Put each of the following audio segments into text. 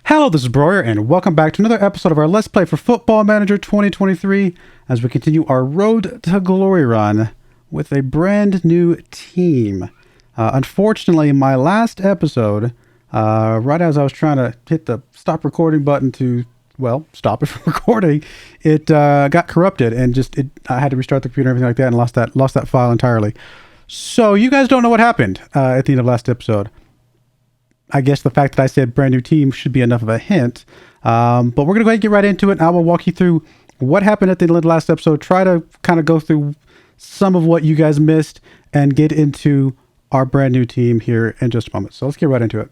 Hello, this is Broyar, and welcome back to another episode of our Let's Play for Football Manager 2023 as we continue our Road to Glory run with a brand new team. Unfortunately, my last episode, right as I was trying to hit the stop recording button to, well, stop it from recording, it got corrupted and I had to restart the computer and everything like that and lost that file entirely. So you guys don't know what happened at the end of last episode. I guess the fact that I said brand new team should be enough of a hint. But we're going to go ahead and get right into it. And I will walk you through what happened at the end of the last episode, try to kind of go through some of what you guys missed, and get into our brand new team here in just a moment. So let's get right into it.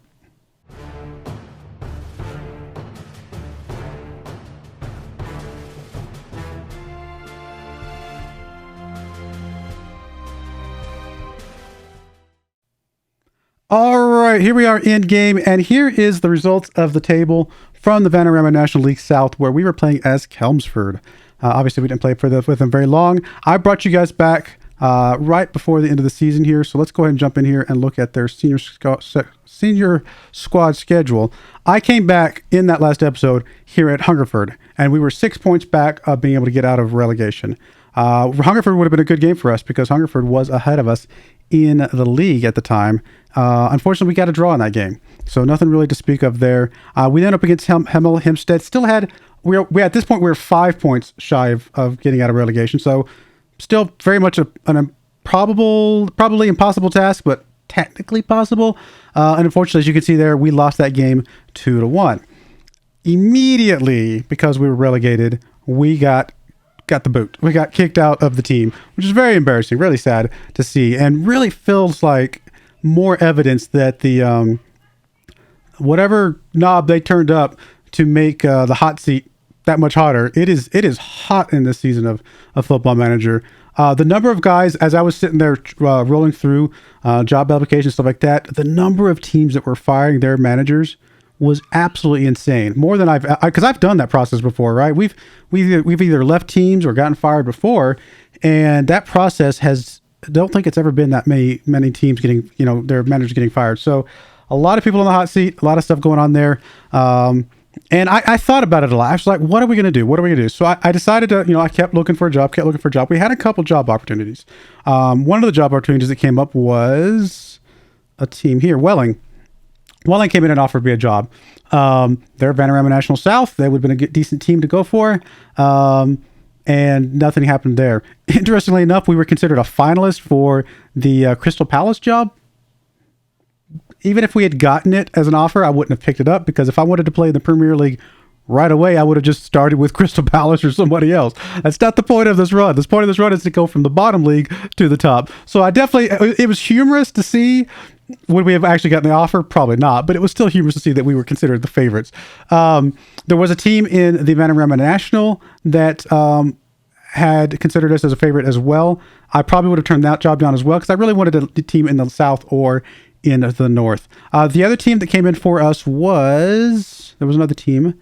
All right, here we are in game, and here is the results of the table from the Vanarama National League South, where we were playing as Chelmsford. Obviously, we didn't play with them very long. I brought you guys back right before the end of the season here, so let's go ahead and jump in here and look at their senior squad schedule. I came back in that last episode here at Hungerford, and we were 6 points back of being able to get out of relegation. Hungerford would have been a good game for us because Hungerford was ahead of us in the league at the time. Unfortunately, we got a draw in that game, so nothing really to speak of there. We then up against Hemel Hempstead. Still had we at this point we were 5 points shy of getting out of relegation, so still very much an probably impossible task, but technically possible. And unfortunately, as you can see there, we lost that game 2-1. Immediately, because we were relegated, we got the boot. We got kicked out of the team, which is very embarrassing, really sad to see, and really feels like more evidence that the whatever knob they turned up to make the hot seat that much hotter. It is hot in this season of Football Manager. The number of guys, as I was sitting there rolling through job applications, stuff like that, the number of teams that were firing their managers was absolutely insane. More than because I've done that process before, right? We've either left teams or gotten fired before, and that process I don't think it's ever been that many teams getting, their managers getting fired. So a lot of people on the hot seat, a lot of stuff going on there. And I thought about it a lot. I was like, what are we going to do? So I decided to, I kept looking for a job. We had a couple job opportunities. One of the job opportunities that came up was a team here, Welling. Welling came in and offered me a job. They're Vanarama National South. They would have been a decent team to go for. And nothing happened there. Interestingly enough, we were considered a finalist for the Crystal Palace job. Even if we had gotten it as an offer, I wouldn't have picked it up, because if I wanted to play in the Premier League right away, I would have just started with Crystal Palace or somebody else. That's not the point of this run. The point of this run is to go from the bottom league to the top. So it was humorous to see. Would we have actually gotten the offer? Probably not, but it was still humorous to see that we were considered the favorites. There was a team in the Vanarama National that had considered us as a favorite as well. I probably would have turned that job down as well, because I really wanted a team in the South or in the North. The other team that came in for us there was another team.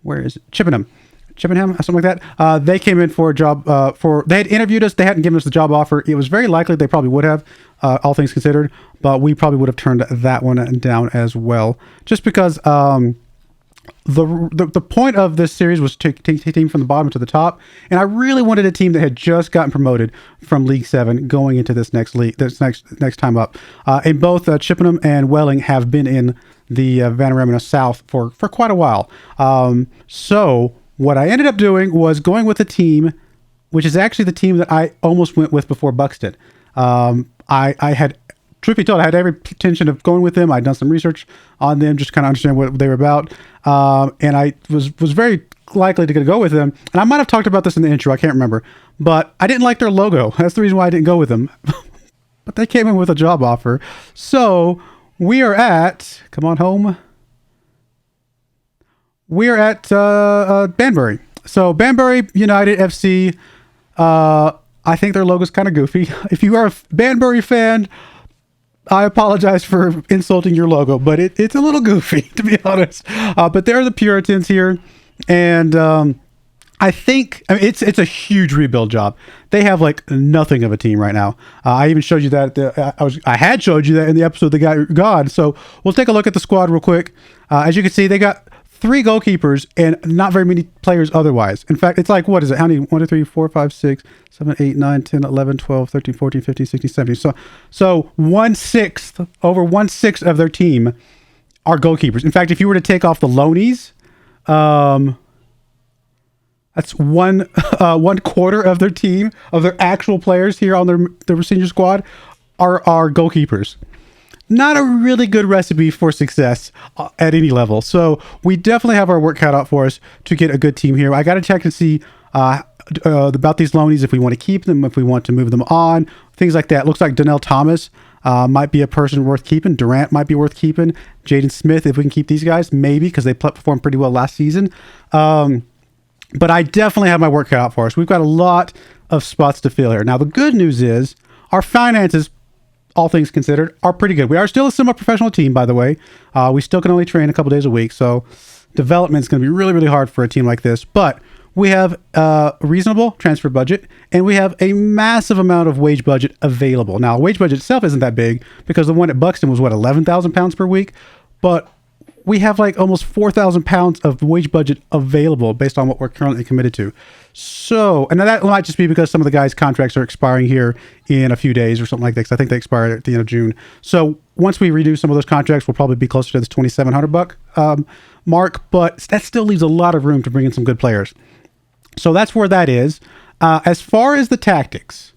Where is it? Chippenham, something like that. They came in for a job. They had interviewed us. They hadn't given us the job offer. It was very likely they probably would have, all things considered, but we probably would have turned that one down as well, just because the point of this series was to take a team from the bottom to the top, and I really wanted a team that had just gotten promoted from League 7 going into this next time up. And both Chippenham and Welling have been in the Vanarama South for quite a while. So what I ended up doing was going with a team, which is actually the team that I almost went with before Buxton. I had, truth be told, I had every intention of going with them. I'd done some research on them, just kind of understand what they were about. And I was very likely to go with them. And I might have talked about this in the intro, I can't remember. But I didn't like their logo. That's the reason why I didn't go with them. But they came in with a job offer. So we are at, come on home. We are at Banbury. So Banbury United FC. I think their logo's kind of goofy. If you are a Banbury fan, I apologize for insulting your logo, but it's a little goofy, to be honest. But they're the Puritans here, and I think it's a huge rebuild job. They have like nothing of a team right now. I even showed you that. I had showed you that in the episode that got gone. So we'll take a look at the squad real quick. As you can see, they got 3 goalkeepers and not very many players otherwise. In fact, it's like, what is it? How many? 1, 2, 3, 4, 5, 6, 7, 8, 9, 10, 11, 12, 13, 14, 15, 16, 17. So 1/6, over 1/6 of their team are goalkeepers. In fact, if you were to take off the loanies, that's one quarter of their team, of their actual players here on their senior squad are goalkeepers. Not a really good recipe for success at any level. So we definitely have our work cut out for us to get a good team here. I got to check and see about these loanies, if we want to keep them, if we want to move them on, things like that. Looks like Donnell Thomas might be a person worth keeping. Durant might be worth keeping. Jaden Smith, if we can keep these guys, maybe, because they performed pretty well last season. But I definitely have my work cut out for us. We've got a lot of spots to fill here. Now, the good news is our finances, all things considered, are pretty good. We are still a semi-professional team, by the way. We still can only train a couple days a week, so development is going to be really, really hard for a team like this. But we have a reasonable transfer budget, and we have a massive amount of wage budget available. Now, wage budget itself isn't that big, because the one at Buxton was, what, £11,000 per week? But we have like almost £4,000 of wage budget available based on what we're currently committed to. So, and that might just be because some of the guys' contracts are expiring here in a few days or something like that, because I think they expire at the end of June. So once we redo some of those contracts, we'll probably be closer to this $2,700 mark, but that still leaves a lot of room to bring in some good players. So that's where that is. As far as the tactics,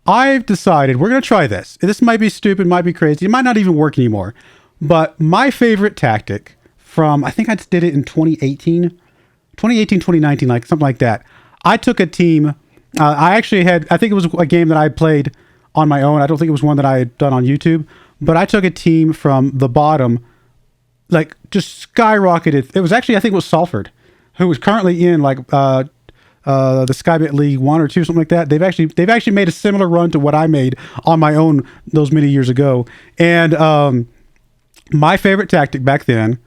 I've decided we're going to try this. This might be stupid, might be crazy. It might not even work anymore. But my favorite tactic from, I think I did it in 2019, like something like that. I took a team. I think it was a game that I played on my own. I don't think it was one that I had done on YouTube. But I took a team from the bottom, like just skyrocketed. It was actually, I think it was Salford, who was currently in like the Skybit League 1 or 2, something like that. They've actually made a similar run to what I made on my own those many years ago. And my favorite tactic back then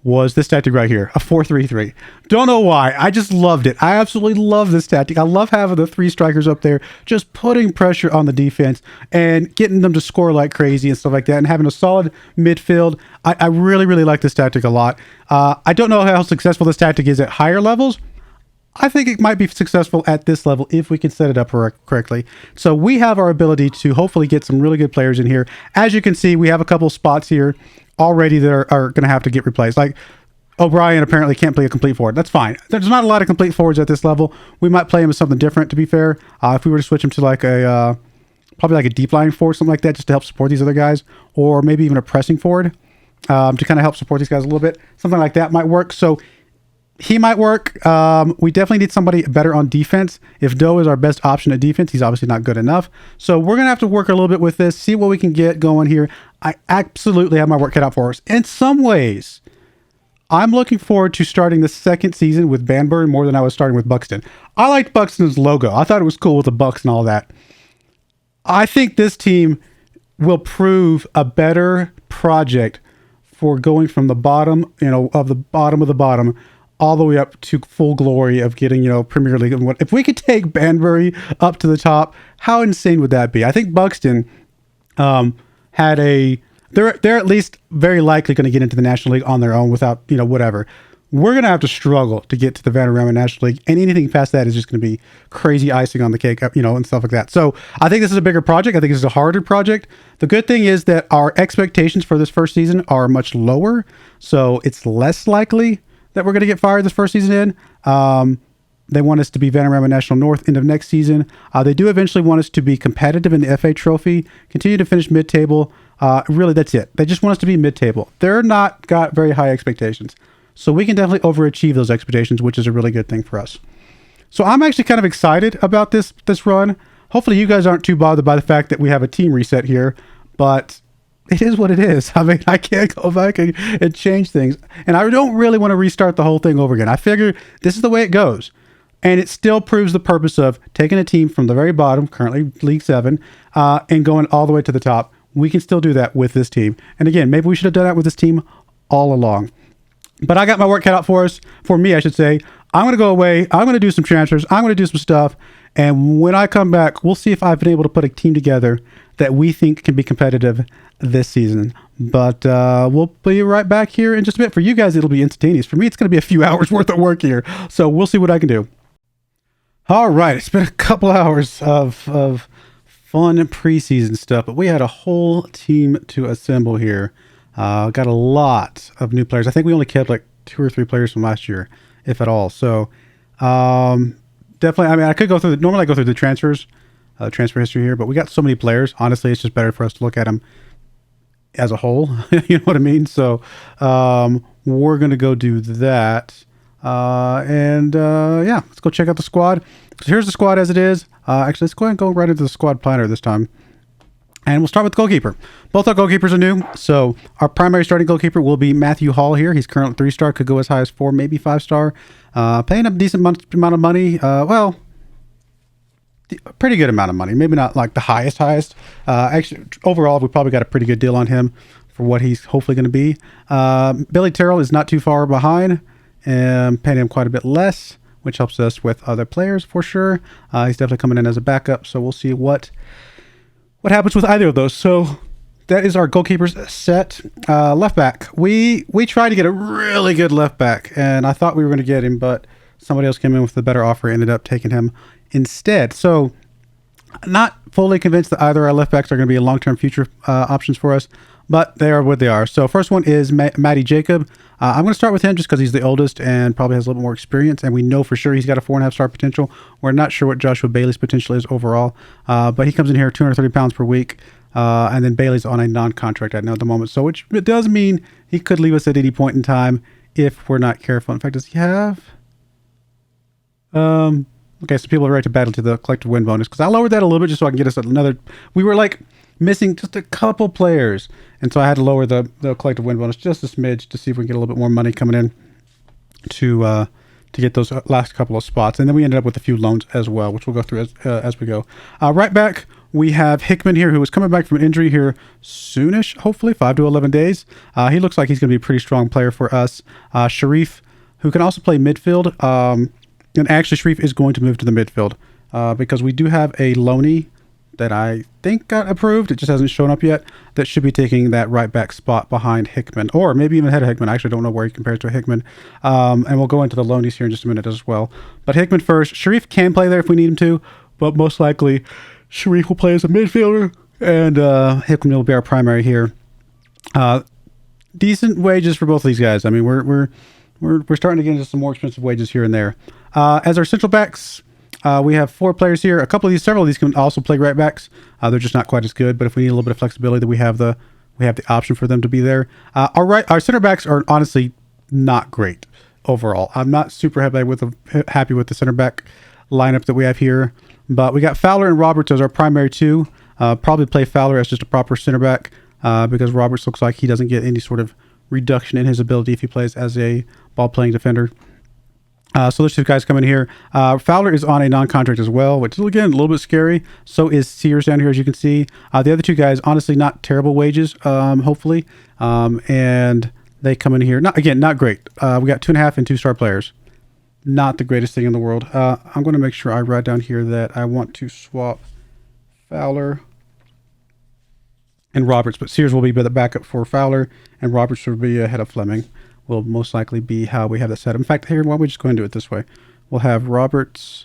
was this tactic right here, a 4-3-3. Don't know why. I just loved it. I absolutely love this tactic. I love having the 3 strikers up there, just putting pressure on the defense and getting them to score like crazy and stuff like that, and having a solid midfield. I really, really like this tactic a lot. I don't know how successful this tactic is at higher levels. I think it might be successful at this level if we can set it up correctly. So we have our ability to hopefully get some really good players in here. As you can see, we have a couple spots here already that are going to have to get replaced. Like O'Brien apparently can't play a complete forward. That's fine. There's not a lot of complete forwards at this level. We might play him as something different, to be fair. If we were to switch him to like probably like a deep line forward, something like that, just to help support these other guys, or maybe even a pressing forward to kind of help support these guys a little bit. Something like that might work. So he might work. We definitely need somebody better on defense. If Doe is our best option at defense, he's obviously not good enough. So we're going to have to work a little bit with this, see what we can get going here. I absolutely have my work cut out for us. In some ways, I'm looking forward to starting the second season with Banbury more than I was starting with Buxton. I liked Buxton's logo. I thought it was cool with the Bucks and all that. I think this team will prove a better project for going from the bottom, of the bottom all the way up to full glory of getting, Premier League. If we could take Banbury up to the top, how insane would that be? I think Buxton they're at least very likely going to get into the National League on their own without, whatever. We're going to have to struggle to get to the Vanarama National League, and anything past that is just going to be crazy icing on the cake, and stuff like that. So I think this is a bigger project. I think this is a harder project. The good thing is that our expectations for this first season are much lower, so it's less likely that we're going to get fired this first season in. They want us to be Vanarama National North end of next season. They do eventually want us to be competitive in the FA Trophy, continue to finish mid-table. Really, that's it. They just want us to be mid-table. They're not got very high expectations. So we can definitely overachieve those expectations, which is a really good thing for us. So I'm actually kind of excited about this run. Hopefully you guys aren't too bothered by the fact that we have a team reset here, but it is what it is. I mean, I can't go back and change things. And I don't really want to restart the whole thing over again. I figure this is the way it goes. And it still proves the purpose of taking a team from the very bottom, currently League 7, and going all the way to the top. We can still do that with this team. And again, maybe we should have done that with this team all along. But I got my work cut out for me, I should say. I'm going to go away. I'm going to do some transfers. I'm going to do some stuff. And when I come back, we'll see if I've been able to put a team together that we think can be competitive this season. But we'll be right back here in just a bit. For you guys, it'll be instantaneous. For me, it's going to be a few hours worth of work here. So we'll see what I can do. All right, it's been a couple hours of fun preseason stuff, but we had a whole team to assemble here. Got a lot of new players. I think we only kept like 2 or 3 players from last year, if at all. So definitely, I mean, I could go through normally I go through the transfer history here, but we got so many players. Honestly, it's just better for us to look at them as a whole. You know what I mean? So we're going to go do that. Yeah, let's go check out the squad. So here's the squad as it is. Actually, let's go ahead and go right into the squad planner this time. And we'll start with the goalkeeper. Both our goalkeepers are new. So our primary starting goalkeeper will be Matthew Hall here. He's currently 3-star, could go as high as 4, maybe 5-star. Paying a decent amount of money. Well, a pretty good amount of money. Maybe not like the highest. Actually, overall, we probably got a pretty good deal on him for what he's hopefully going to be. Billy Terrell is not too far behind, and paying him quite a bit less, which helps us with other players for sure. He's definitely coming in as a backup, so we'll see what happens with either of those. So that is our goalkeepers set. Left back, we tried to get a really good left back, and I thought we were going to get him, but somebody else came in with a better offer, ended up taking him instead. So not fully convinced that either our left backs are going to be a long-term future options for us, but they are what they are. So first one is Matty Jacob. I'm going to start with him just because he's the oldest and probably has a little bit more experience, and we know for sure he's got a 4.5-star potential. We're not sure what Joshua Bailey's potential is overall, but he comes in here 230 pounds per week, and then Bailey's on a non-contract right now at the moment, so which it does mean he could leave us at any point in time if we're not careful. In fact, does he have... Okay, so people are right to battle to the collective win bonus, because I lowered that a little bit just so I can get us another... We were like missing just a couple players, and so I had to lower the collective win bonus just a smidge to see if we can get a little bit more money coming in to get those last couple of spots. And then we ended up with a few loans as well, which we'll go through as we go. Right back, we have Hickman here, who is coming back from an injury here soonish, hopefully 5 to 11 days. He looks like he's going to be a pretty strong player for us. Sharif, who can also play midfield, and actually Sharif is going to move to the midfield because we do have a loanee that I think got approved. It just hasn't shown up yet. That should be taking that right back spot behind Hickman, or maybe even ahead of Hickman. I actually don't know where he compares to Hickman. And we'll go into the loanees here in just a minute as well. But Hickman first. Sharif can play there if we need him to, but most likely Sharif will play as a midfielder, and Hickman will be our primary here. Decent wages for both of these guys. I mean, we're starting to get into some more expensive wages here and there. As our central backs, we have 4 players here. Several of these can also play right backs. They're just not quite as good, but if we need a little bit of flexibility, we have the option for them to be there. Our center backs are honestly not great overall. I'm not super happy with the center back lineup that we have here, but we got Fowler and Roberts as our primary 2. Probably play Fowler as just a proper center back because Roberts looks like he doesn't get any sort of reduction in his ability if he plays as a ball-playing defender. So those 2 guys come in here. Fowler is on a non-contract as well, which is, again, a little bit scary. So is Sears down here, as you can see. The other 2 guys, honestly, not terrible wages, hopefully. And they come in here. Not great. We got 2.5 and 2-star players. Not the greatest thing in the world. I'm going to make sure I write down here that I want to swap Fowler and Roberts, but Sears will be the backup for Fowler, and Roberts will be ahead of Fleming. Will most likely be how we have that set up. In fact, here, why don't we just go and do it this way? We'll have Roberts,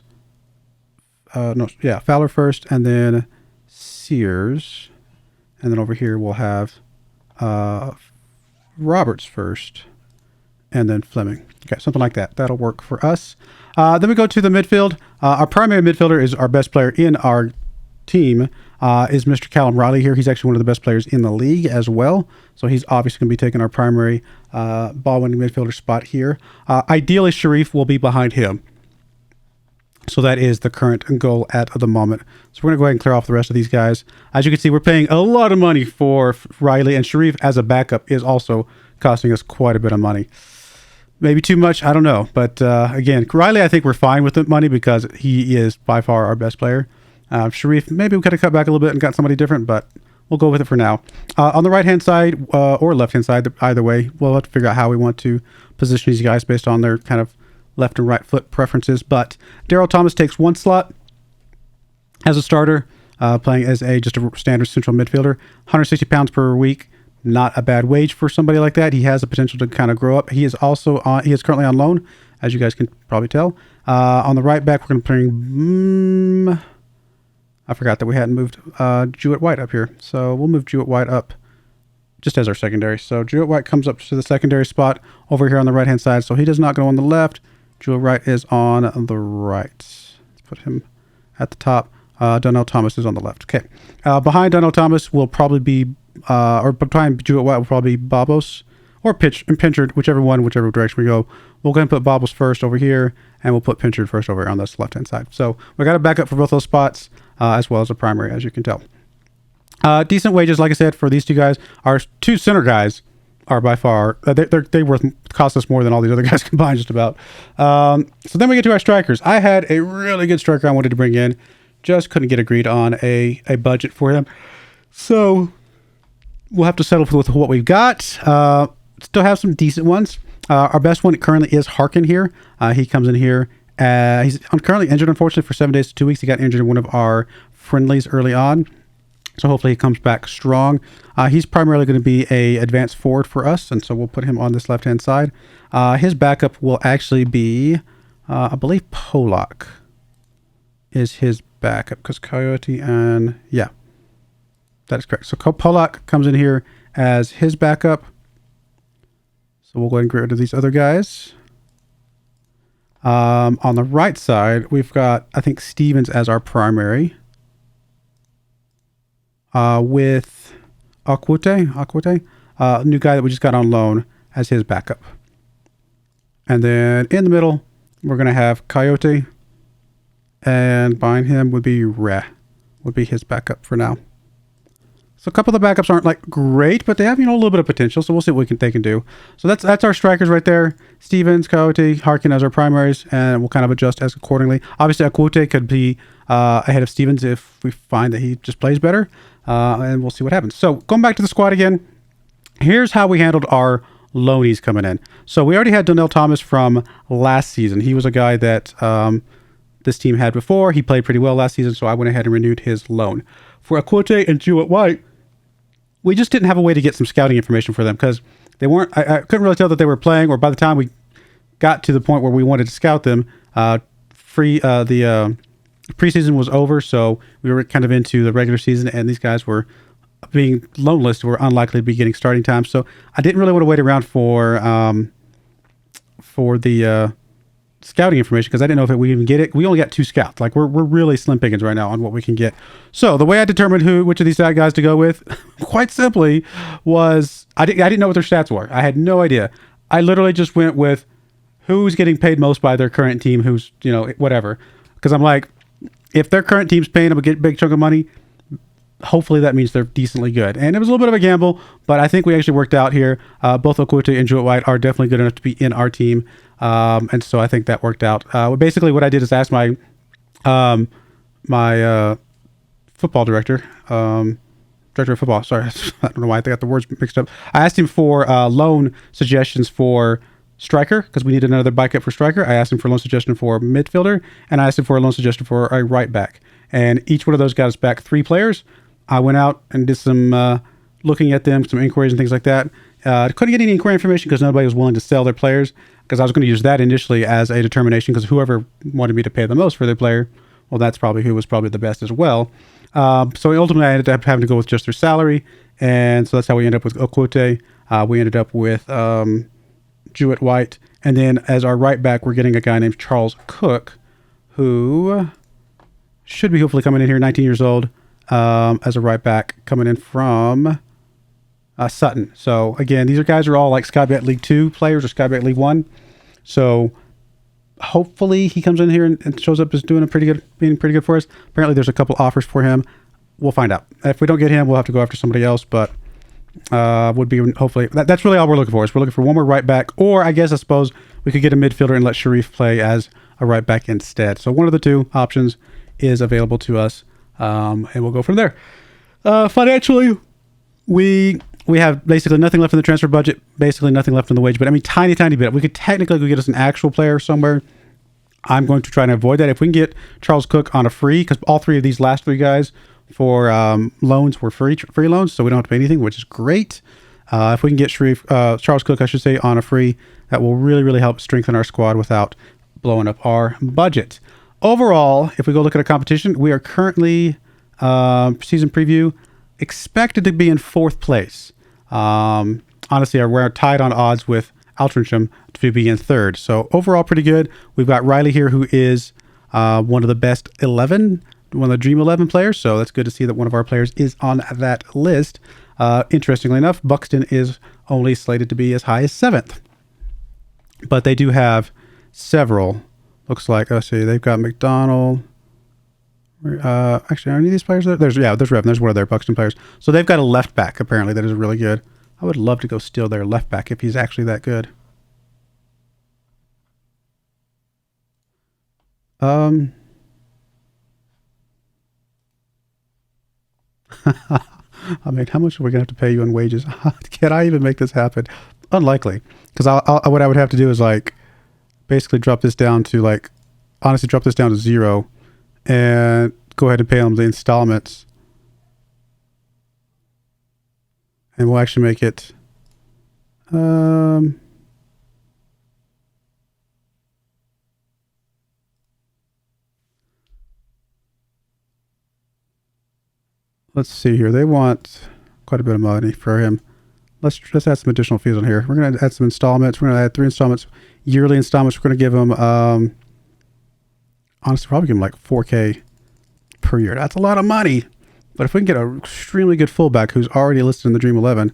Fowler first, and then Sears, and then over here we'll have Roberts first, and then Fleming. Okay, something like that. That'll work for us. Then we go to the midfield. Our primary midfielder is our best player in our team, is Mr. Callum Riley here. He's actually one of the best players in the league as well. So he's obviously going to be taking our primary ball-winning midfielder spot here. Ideally, Sharif will be behind him. So that is the current goal at the moment. So we're going to go ahead and clear off the rest of these guys. As you can see, we're paying a lot of money for Riley, and Sharif as a backup is also costing us quite a bit of money. Maybe too much, I don't know. But again, Riley, I think we're fine with the money because he is by far our best player. Sharif, maybe we could have cut back a little bit and got somebody different, but we'll go with it for now. On the right-hand side or left-hand side, either way, we'll have to figure out how we want to position these guys based on their kind of left and right foot preferences. But Daryl Thomas takes 1 slot as a starter, playing as just a standard central midfielder. 160 pounds per week, Not a bad wage for somebody like that. He has the potential to kind of grow up. He is currently on loan, as you guys can probably tell. On the right back, we're going to bring, I forgot that we hadn't moved Jewett White up here. So we'll move Jewett White up just as our secondary. So Jewett White comes up to the secondary spot over here on the right-hand side. So he does not go on the left. Jewett White is on the right. Let's put him at the top. Donnell Thomas is on the left. Okay. Behind Donnell Thomas will probably be, or behind Jewett White will probably be Babos or Pinchard, whichever direction we go. We'll go ahead and put Babos first over here, and we'll put Pinchard first over here on this left-hand side. So we got a backup for both those spots, as well as a primary, as you can tell. Decent wages, like I said, for these two guys. Our two center guys are by far, they cost us more than all these other guys combined, just about. So then we get to our strikers. I had a really good striker I wanted to bring in. Just couldn't get agreed on a budget for him. So we'll have to settle with what we've got. Still have some decent ones. Our best one currently is Harkin here. He comes in here. He's currently injured, unfortunately, for 7 days to 2 weeks. He got injured in one of our friendlies early on. So hopefully he comes back strong. He's primarily going to be a advanced forward for us, and so we'll put him on this left-hand side. His backup will actually be, I believe, Polak is his backup, because Coyote and, yeah, that is correct. So Polak comes in here as his backup. So we'll go ahead and get rid of these other guys. On the right side, we've got, I think, Stevens as our primary. With Akwute, new guy that we just got on loan as his backup. And then in the middle, we're going to have Coyote. And behind him would be would be his backup for now. So a couple of the backups aren't like great, but they have, a little bit of potential. So we'll see what they can do. So that's our strikers right there. Stevens, Coyote, Harkin as our primaries, and we'll kind of adjust as accordingly. Obviously, Akwute could be ahead of Stevens if we find that he just plays better, and we'll see what happens. So going back to the squad again, here's how we handled our loanies coming in. So we already had Donnell Thomas from last season. He was a guy that this team had before. He played pretty well last season, so I went ahead and renewed his loan. For Akwute and Jewett White, we just didn't have a way to get some scouting information for them because they weren't. I couldn't really tell that they were playing, or by the time we got to the point where we wanted to scout them, the preseason was over, so we were kind of into the regular season, and these guys were being loanless, were unlikely to be getting starting time. So I didn't really want to wait around for the scouting information because I didn't know if we even get it. We only got 2 scouts. Like we're really slim pickings right now on what we can get. So the way I determined which of these guys to go with, quite simply, was I didn't know what their stats were. I had no idea. I literally just went with who's getting paid most by their current team, who's whatever. Because I'm like, if their current team's paying them a big chunk of money, hopefully that means they're decently good. And it was a little bit of a gamble, but I think we actually worked out here. Both Akwute and Jewett White are definitely good enough to be in our team. And so I think that worked out. Basically what I did is ask my football director, director of football, sorry, I don't know why I got the words mixed up. I asked him for loan suggestions for striker, because we needed another backup for striker. I asked him for a loan suggestion for midfielder, and I asked him for a loan suggestion for a right back. And each one of those got us back 3 players. I went out and did some looking at them, some inquiries and things like that. Couldn't get any inquiry information because nobody was willing to sell their players, because I was going to use that initially as a determination, because whoever wanted me to pay the most for their player, well, that's probably who was probably the best as well. So ultimately I ended up having to go with just their salary, and so that's how we ended up with Akwute. We ended up with Jewett White, and then as our right back, we're getting a guy named Charles Cook, who should be hopefully coming in here, 19 years old, as a right back, coming in from Sutton. So again, these guys are all like Skybet League 2 players or Skybet League 1. So hopefully he comes in here and shows up as being pretty good for us. Apparently there's a couple offers for him. We'll find out. If we don't get him, we'll have to go after somebody else, but would be hopefully that's really all we're looking for. Is we're looking for one more right back, or I suppose we could get a midfielder and let Sharif play as a right back instead. So one of the 2 options is available to us, and we'll go from there. Financially, we have basically nothing left in the transfer budget, basically nothing left in the wage, but I mean, tiny bit. We could technically go get us an actual player somewhere. I'm going to try and avoid that. If we can get Charles Cook on a free, because all 3 of these last 3 guys for loans were free loans, so we don't have to pay anything, which is great. If we can get Charles Cook, I should say, on a free, that will really, really help strengthen our squad without blowing up our budget. Overall, if we go look at a competition, we are currently, season preview, expected to be in 4th place. Honestly, we're tied on odds with Altrincham to be in 3rd. So overall, pretty good. We've got Riley here, who is one of the best 11, one of the Dream 11 players. So that's good to see that one of our players is on that list. Interestingly enough, Buxton is only slated to be as high as 7th. But they do have several. Looks like, let's see, they've got McDonald. Actually, are any of these players there? There's Rev. There's one of their Buxton players. So they've got a left back, apparently, that is really good. I would love to go steal their left back if he's actually that good. I mean, how much are we going to have to pay you in wages? Can I even make this happen? Unlikely. Because what I would have to do is, like, basically drop this down to, like, honestly, drop this down to 0 and go ahead and pay them the installments. And we'll actually make it, let's see here. They want quite a bit of money for him. Let's add some additional fees on here. We're going to add some installments. We're going to add 3 installments, yearly installments. We're going to give him, honestly, probably give him like 4K per year. That's a lot of money. But if we can get an extremely good fullback who's already listed in the Dream 11,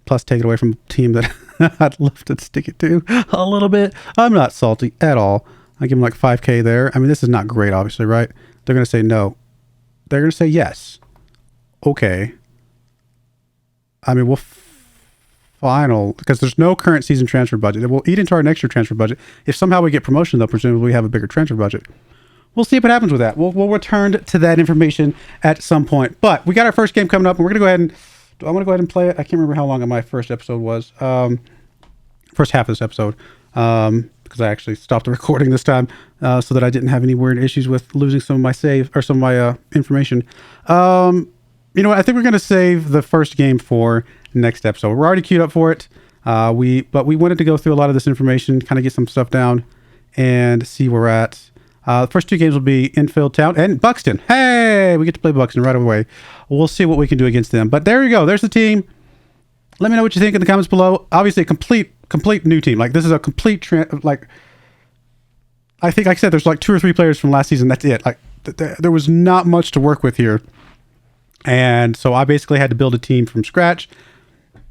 plus take it away from a team that I'd love to stick it to a little bit, I'm not salty at all. I give him like 5K there. I mean, this is not great, obviously, right? They're going to say no. They're going to say yes. Okay. I mean, we'll final, because there's no current season transfer budget. It will eat into our next year transfer budget. If somehow we get promotion, though, presumably we have a bigger transfer budget. We'll see what happens with that. We'll return to that information at some point. But we got our first game coming up, and we're going to go ahead and... Do I want to go ahead and play it? I can't remember how long my first episode was. First half of this episode. Because I actually stopped the recording this time so that I didn't have any weird issues with losing some of my save or some of my information. You know what? I think we're going to save the first game for next episode. We're already queued up for it. But we wanted to go through a lot of this information, kind of get some stuff down and see where we're at. The first 2 games will be Enfield Town and Buxton. Hey, we get to play Buxton right away. We'll see what we can do against them. But there you go. There's the team. Let me know what you think in the comments below. Obviously, a complete new team. Like, this is a complete I think, like I said, there's like 2 or 3 players from last season. That's it. Like, there was not much to work with here. And so I basically had to build a team from scratch.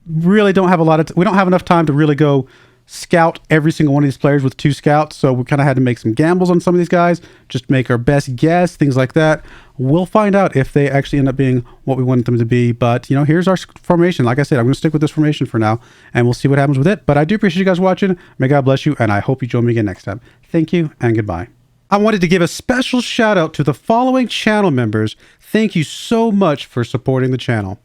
Really don't have a lot of... we don't have enough time to really go scout every single one of these players with 2 scouts. So we kind of had to make some gambles on some of these guys. Just make our best guess, things like that. We'll find out if they actually end up being what we want them to be. But, you know, here's our formation. Like I said, I'm going to stick with this formation for now. And we'll see what happens with it. But I do appreciate you guys watching. May God bless you. And I hope you join me again next time. Thank you and goodbye. I wanted to give a special shout out to the following channel members. Thank you so much for supporting the channel.